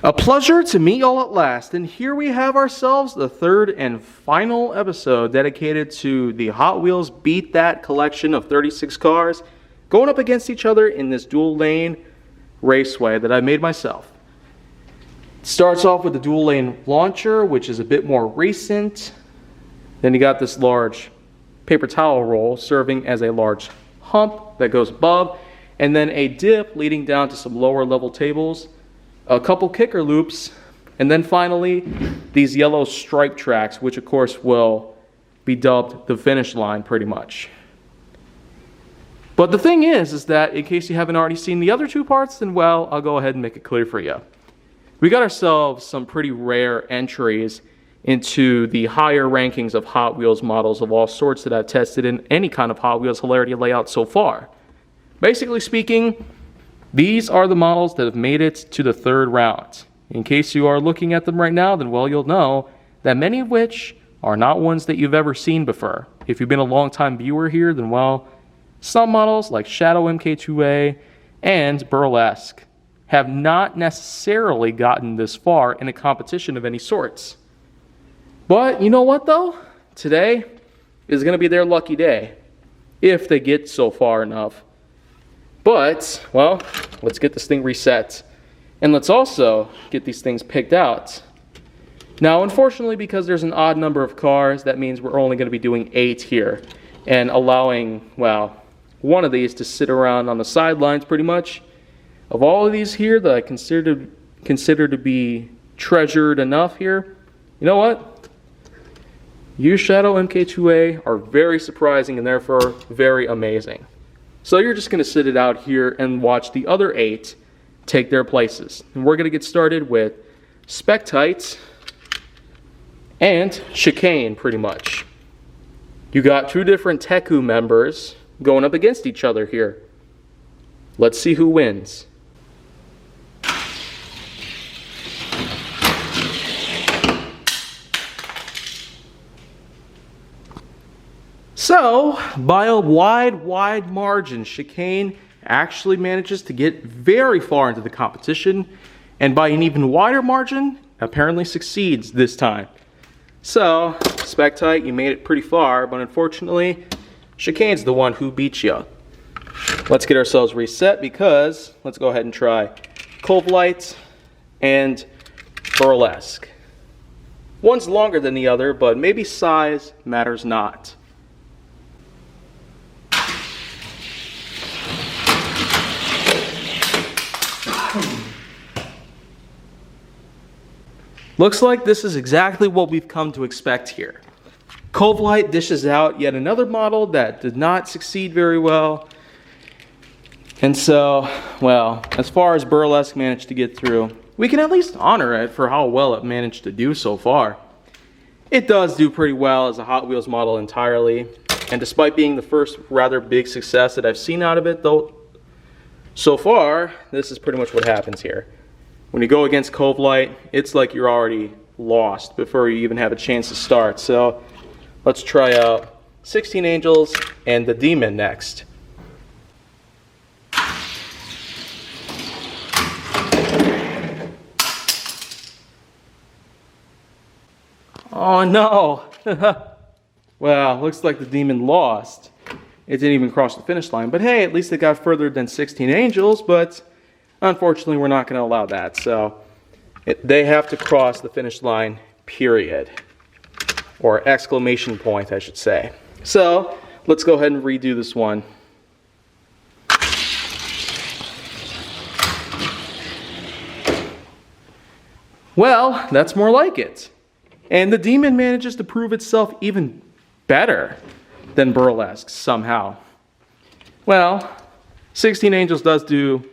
A pleasure to meet y'all at last, and here we have ourselves the third and final episode dedicated to the Hot Wheels Beat That collection of 36 cars going up against each other in this dual lane raceway that I made myself. It starts off with the dual lane launcher, which is a bit more recent. Then you got this large paper towel roll serving as a large hump that goes above, and then a dip leading down to some lower level tables, a couple kicker loops, and then finally these yellow stripe tracks, which of course will be dubbed the finish line pretty much. But the thing is that in case you haven't already seen the other two parts, then well, I'll go ahead and make it clear for you. We got ourselves some pretty rare entries into the higher rankings of Hot Wheels models of all sorts that I've tested in any kind of Hot Wheels Hilarity layout so far. Basically speaking, these are the models that have made it to the third round. In case you are looking at them right now, then well, you'll know that many of which are not ones that you've ever seen before. If you've been a long-time viewer here, then well, some models like Shadow MK2A and Burlesque have not necessarily gotten this far in a competition of any sorts. But you know what though? Today is going to be their lucky day, if they get so far enough. But, well, let's get this thing reset. And let's also get these things picked out. Now, unfortunately, because there's an odd number of cars, that means we're only going to be doing 8 here. And allowing, well, one of these to sit around on the sidelines pretty much. Of all of these here that I consider to be treasured enough here, you know what? You Shadow MK2A are very surprising and therefore very amazing. So you're just going to sit it out here and watch the other 8 take their places. And we're going to get started with Spectite and Chicane, pretty much. You got 2 different Teku members going up against each other here. Let's see who wins. So, by a wide margin, Chicane actually manages to get very far into the competition, and by an even wider margin, apparently succeeds this time. So, Spectite, you made it pretty far, but unfortunately, Chicane's the one who beat you. Let's get ourselves reset because let's go ahead and try Light and Burlesque. One's longer than the other, but maybe size matters not. Looks like this is exactly what we've come to expect here. Light dishes out yet another model that did not succeed very well. And so, well, as far as Burlesque managed to get through, we can at least honor it for how well it managed to do so far. It does do pretty well as a Hot Wheels model entirely, and despite being the first rather big success that I've seen out of it, though, so far, this is pretty much what happens here. When you go against Light, it's like you're already lost before you even have a chance to start. So let's try out 16 Angels and the Demon next. Oh no! Well, looks like the Demon lost. It didn't even cross the finish line. But hey, at least it got further than 16 Angels, but unfortunately, we're not going to allow that, so they have to cross the finish line, period. Or exclamation point, I should say. So, let's go ahead and redo this one. Well, that's more like it. And the Demon manages to prove itself even better than Burlesque, somehow. Well, 16 Angels does do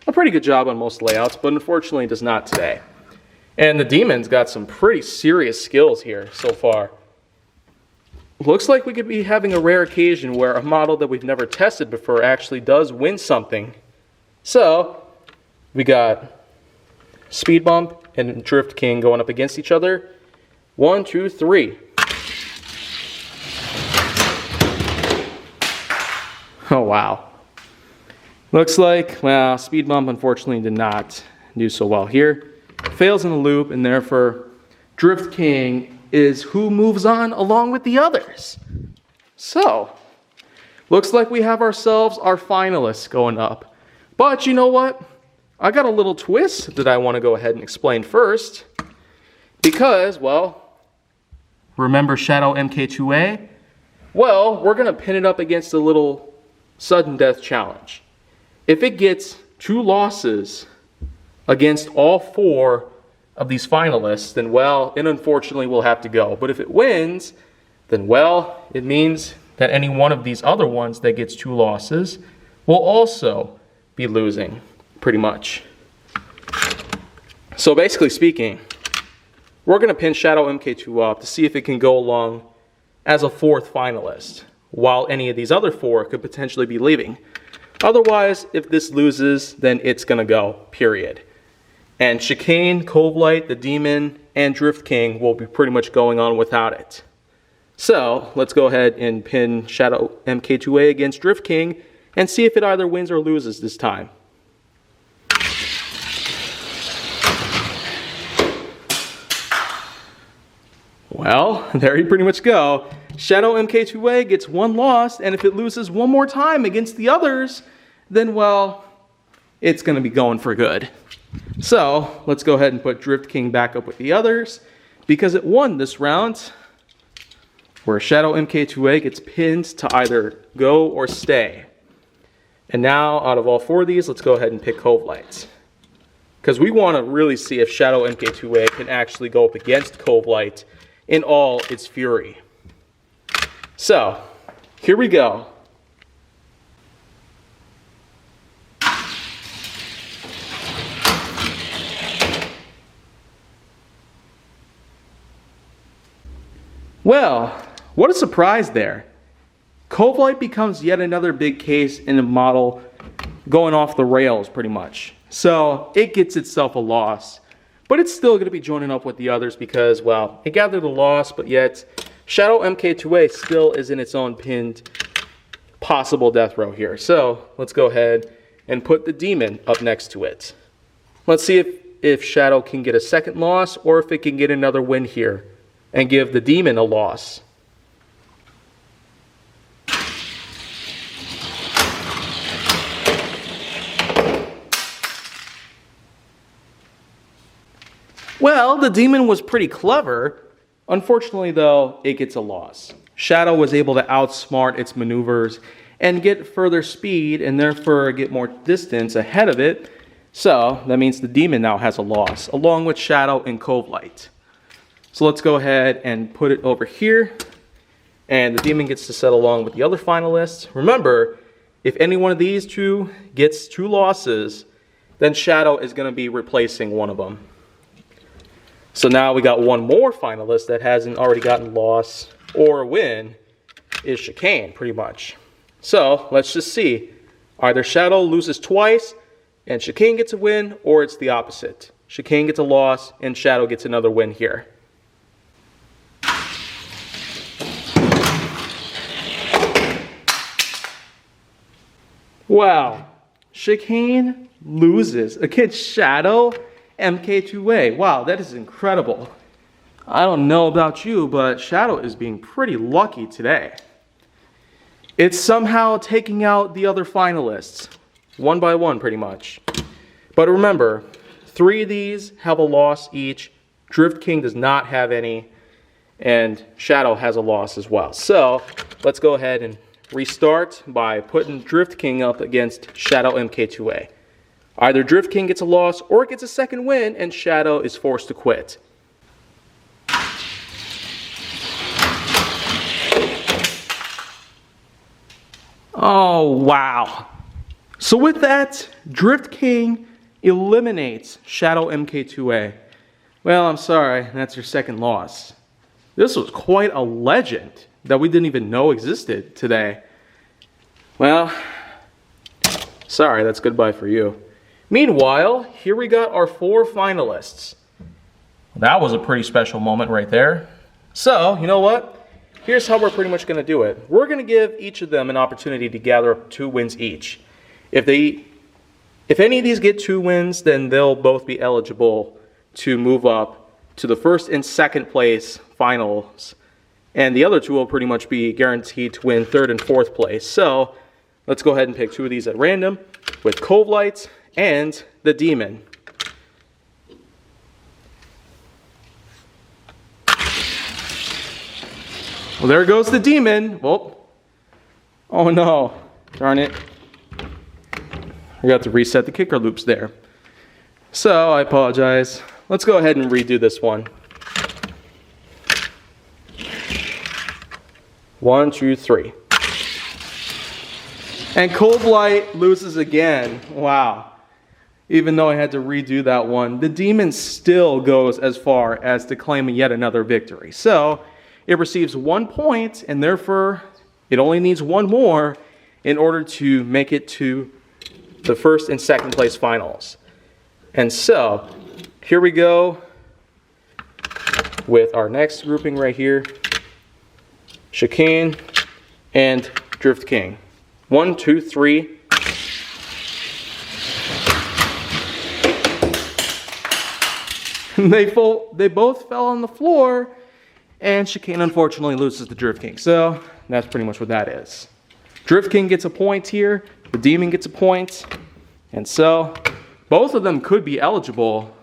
a pretty good job on most layouts, but unfortunately does not today. And the Demon's got some pretty serious skills here so far. Looks like we could be having a rare occasion where a model that we've never tested before actually does win something. So, we got Speed Bump and Drift King going up against each other. 1, 2, 3. Oh, wow. Looks like, well, Speed Bump unfortunately did not do so well here. fails in the loop, and therefore Drift King is who moves on along with the others. So, looks like we have ourselves our finalists going up. But you know what? I got a little twist that I want to go ahead and explain first. Because, well, remember Shadow MK2A? Well, we're going to pin it up against a little sudden death challenge. If it gets 2 losses against all 4 of these finalists, then, well, it unfortunately will have to go. But if it wins, then, well, it means that any one of these other ones that gets 2 losses will also be losing, pretty much. So basically speaking, we're going to pin Shadow MK2 up to see if it can go along as a 4th finalist, while any of these other 4 could potentially be leaving. Otherwise, if this loses, then it's going to go, period. And Chicane, Covelight, the Demon, and Drift King will be pretty much going on without it. So, let's go ahead and pin Shadow MK2A against Drift King and see if it either wins or loses this time. Well, there you pretty much go. Shadow MK2A gets 1 loss, and if it loses one more time against the others, then, well, it's going to be going for good. So, let's go ahead and put Drift King back up with the others, because it won this round, where Shadow MK2A gets pinned to either go or stay. And now, out of all 4 of these, let's go ahead and pick Covelight. Because we want to really see if Shadow MK2A can actually go up against Covelight in all its fury. So, here we go. Well, what a surprise there. Covelight becomes yet another big case in a model going off the rails, pretty much. So, it gets itself a loss. But it's still going to be joining up with the others because, well, it gathered a loss, but yet Shadow MK2A still is in its own pinned possible death row here. So, let's go ahead and put the Demon up next to it. Let's see if Shadow can get a second loss or if it can get another win here and give the Demon a loss. Well, the Demon was pretty clever. Unfortunately, though, it gets a loss. Shadow was able to outsmart its maneuvers and get further speed and therefore get more distance ahead of it. So, that means the Demon now has a loss, along with Shadow and Covelight. So let's go ahead and put it over here. And the Demon gets to set along with the other finalists. Remember, if any one of these 2 gets 2 losses, then Shadow is going to be replacing one of them. So now we got one more finalist that hasn't already gotten a loss or a win, is Chicane, pretty much. So, let's just see. Either Shadow loses twice and Chicane gets a win, or it's the opposite. Chicane gets a loss and Shadow gets another win here. Wow. Chicane loses against Shadow MK2A. Wow, that is incredible. I don't know about you, but Shadow is being pretty lucky today. It's somehow taking out the other finalists, one by one pretty much. But remember, 3 of these have a loss each. Drift King does not have any, and Shadow has a loss as well. So, let's go ahead and restart by putting Drift King up against Shadow MK2A. Either Drift King gets a loss or it gets a second win and Shadow is forced to quit. Oh, wow. So with that, Drift King eliminates Shadow MK2A. Well, I'm sorry, that's your second loss. This was quite a legend that we didn't even know existed today. Well, sorry, that's goodbye for you. Meanwhile, here we got our 4 finalists. That was a pretty special moment right there. So, you know what? Here's how we're pretty much going to do it. We're going to give each of them an opportunity to gather up 2 wins each. If any of these get 2 wins, then they'll both be eligible to move up to the first and second place finals. And the other two will pretty much be guaranteed to win third and fourth place. So let's go ahead and pick two of these at random with Cove Light and the Demon. Well, there goes the Demon. Well, oh no, darn it. I got to reset the kicker loops there. So I apologize. Let's go ahead and redo this one. 1, 2, 3. And Cove Light loses again. Wow. Even though I had to redo that one, the Demon still goes as far as to claim yet another victory. So it receives 1 point, and therefore it only needs one more in order to make it to the first and second place finals. And so here we go with our next grouping right here. Chicane and Drift King. 1, 2, 3. They both fell on the floor, and Chicane unfortunately loses the Drift King. So that's pretty much what that is. Drift King gets a point here, the Demon gets a point, and so both of them could be eligible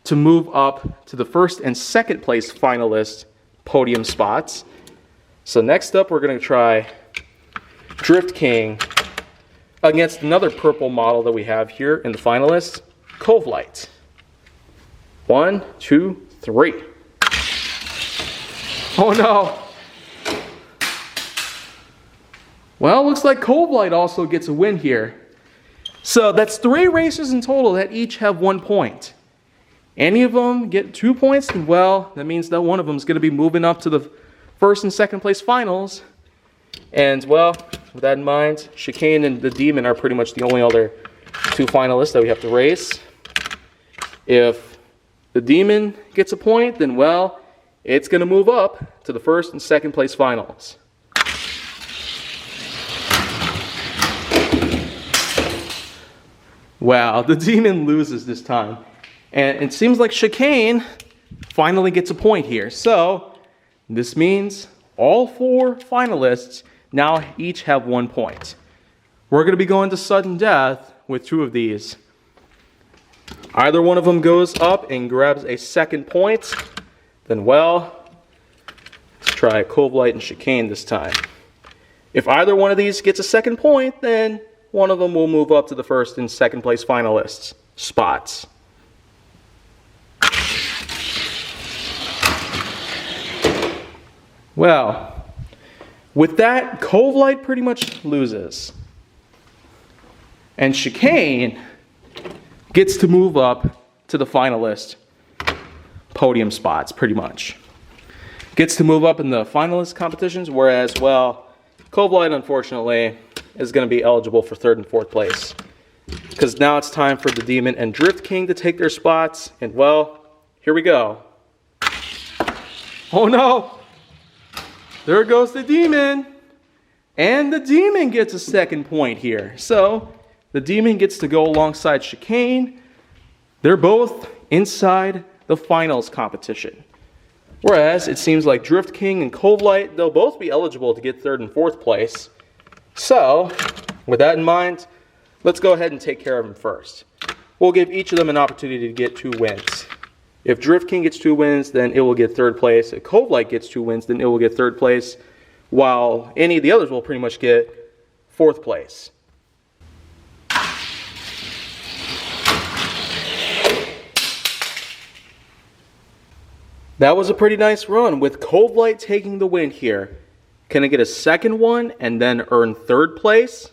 to move up to the first and second place finalist podium spots. So next up, we're going to try Drift King against another purple model that we have here in the finalists, Cove Light. 1, 2, 3. Oh no. Well, looks like Cove Light also gets a win here. So that's 3 racers in total that each have 1 point. Any of them get 2 points, then well, that means that one of them is going to be moving up to the first and second place finals. And well, with that in mind, Chicane and the Demon are pretty much the only other 2 finalists that we have to race. If the Demon gets a point, then well, it's going to move up to the first and second place finals. Wow, the Demon loses this time. And it seems like Chicane finally gets a point here. So this means all 4 finalists now each have 1 point. We're going to be going to sudden death with 2 of these. Either one of them goes up and grabs a second point, then well, let's try Cove Light and Chicane this time. If either one of these gets a second point, then one of them will move up to the first and second place finalists spots. Well, with that, Cove Light pretty much loses. And Chicane gets to move up to the finalist podium spots, pretty much. Gets to move up in the finalist competitions, whereas, well, Cove Light, unfortunately, is going to be eligible for third and fourth place. Because now it's time for the Demon and Drift King to take their spots, and, well, here we go. Oh no! There goes the Demon! And the Demon gets a second point here. So, the Demon gets to go alongside Chicane. They're both inside the finals competition. Whereas, it seems like Drift King and Cove Light, they'll both be eligible to get third and fourth place. So, with that in mind, let's go ahead and take care of them first. We'll give each of them an opportunity to get 2 wins. If Drift King gets 2 wins, then it will get third place. If Cove Light gets 2 wins, then it will get third place. While any of the others will pretty much get fourth place. That was a pretty nice run with Cove Light taking the win here. Can I get a second one and then earn third place?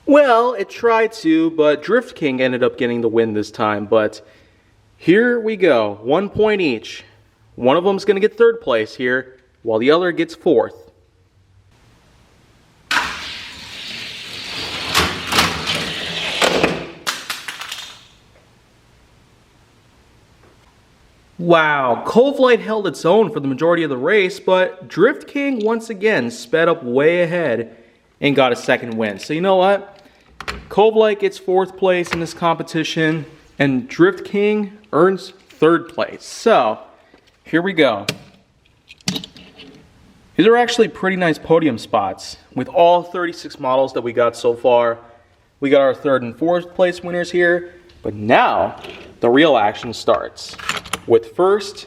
Well, it tried to, but Drift King ended up getting the win this time. But here we go, 1 point each. One of them's going to get third place here, while the other gets fourth. Wow, Cove Light held its own for the majority of the race, but Drift King once again sped up way ahead and got a second win. So you know what? Kovlight gets 4th place in this competition, and Drift King earns 3rd place. So here we go. These are actually pretty nice podium spots with all 36 models that we got so far. We got our 3rd and 4th place winners here, but now the real action starts with 1st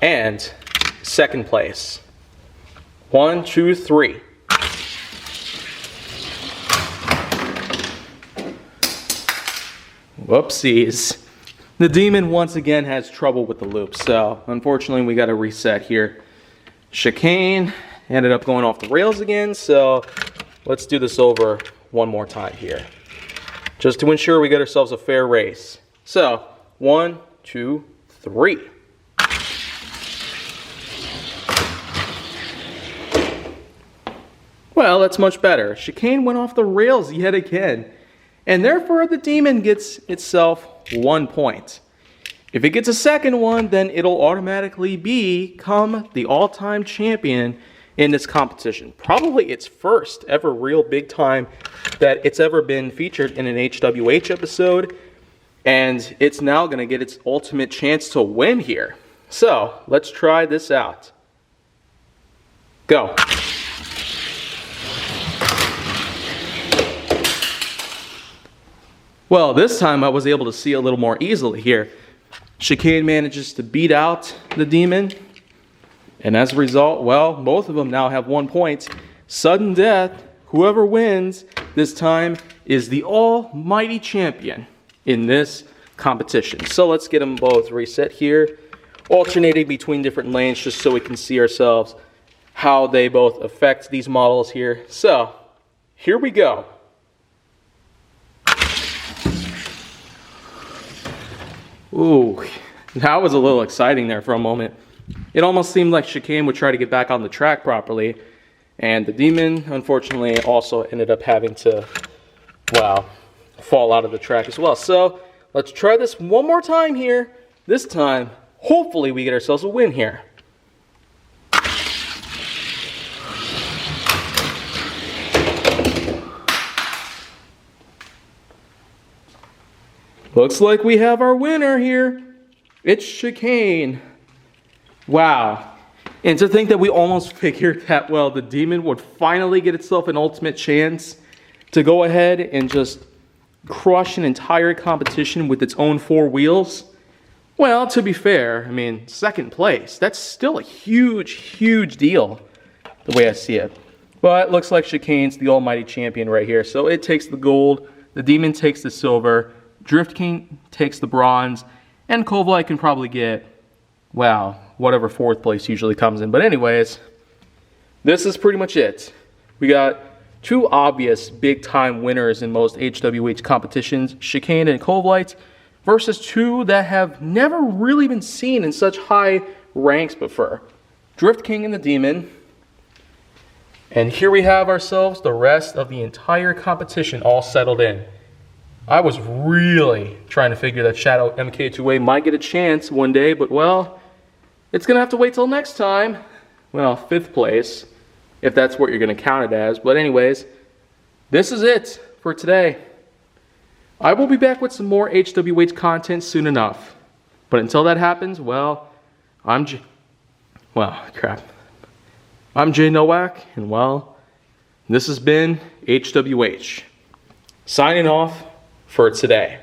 and 2nd place. 1, 2, 3. Whoopsies. The Demon once again has trouble with the loop, so unfortunately we got to reset here. Chicane ended up going off the rails again, so let's do this over one more time here, just to ensure we get ourselves a fair race. So 1, 2, 3. Well, that's much better. Chicane went off the rails yet again, and therefore the Demon gets itself 1 point. If it gets a second one, then it'll automatically become the all-time champion in this competition. Probably its first ever real big time that it's ever been featured in an HWH episode, and it's now going to get its ultimate chance to win here. So let's try this out. Go. Well, this time I was able to see a little more easily here. Chicane manages to beat out the Demon, and as a result, well, both of them now have 1 point. Sudden death, whoever wins this time is the almighty champion in this competition. So let's get them both reset here, alternating between different lanes just so we can see ourselves how they both affect these models here. So here we go. Ooh, that was a little exciting there for a moment. It almost seemed like Chicane would try to get back on the track properly, and the Demon, unfortunately, also ended up having to, wow, fall out of the track as well. So let's try this one more time here. This time, hopefully we get ourselves a win here. Looks like we have our winner here. It's Chicane. Wow. And to think that we almost figured that, well, the Demon would finally get itself an ultimate chance to go ahead and just crush an entire competition with its own 4 wheels. Well, to be fair, I mean, 2nd place, that's still a huge, huge deal, the way I see it. But it looks like Chicane's the almighty champion right here. So it takes the gold, the Demon takes the silver, Drift King takes the bronze, and Kovlight can probably get, well, whatever 4th place usually comes in. But anyways, this is pretty much it. We got 2 obvious big-time winners in most HWH competitions, Chicane and Kovlight, versus 2 that have never really been seen in such high ranks before, Drift King and the Demon. And here we have ourselves the rest of the entire competition all settled in. I was really trying to figure that Shadow MK2A might get a chance one day, but well, it's going to have to wait till next time. Well, 5th place, if that's what you're going to count it as. But anyways, this is it for today. I will be back with some more HWH content soon enough. But until that happens, well, I'm Jay Nowak, and well, this has been HWH. Signing off for today.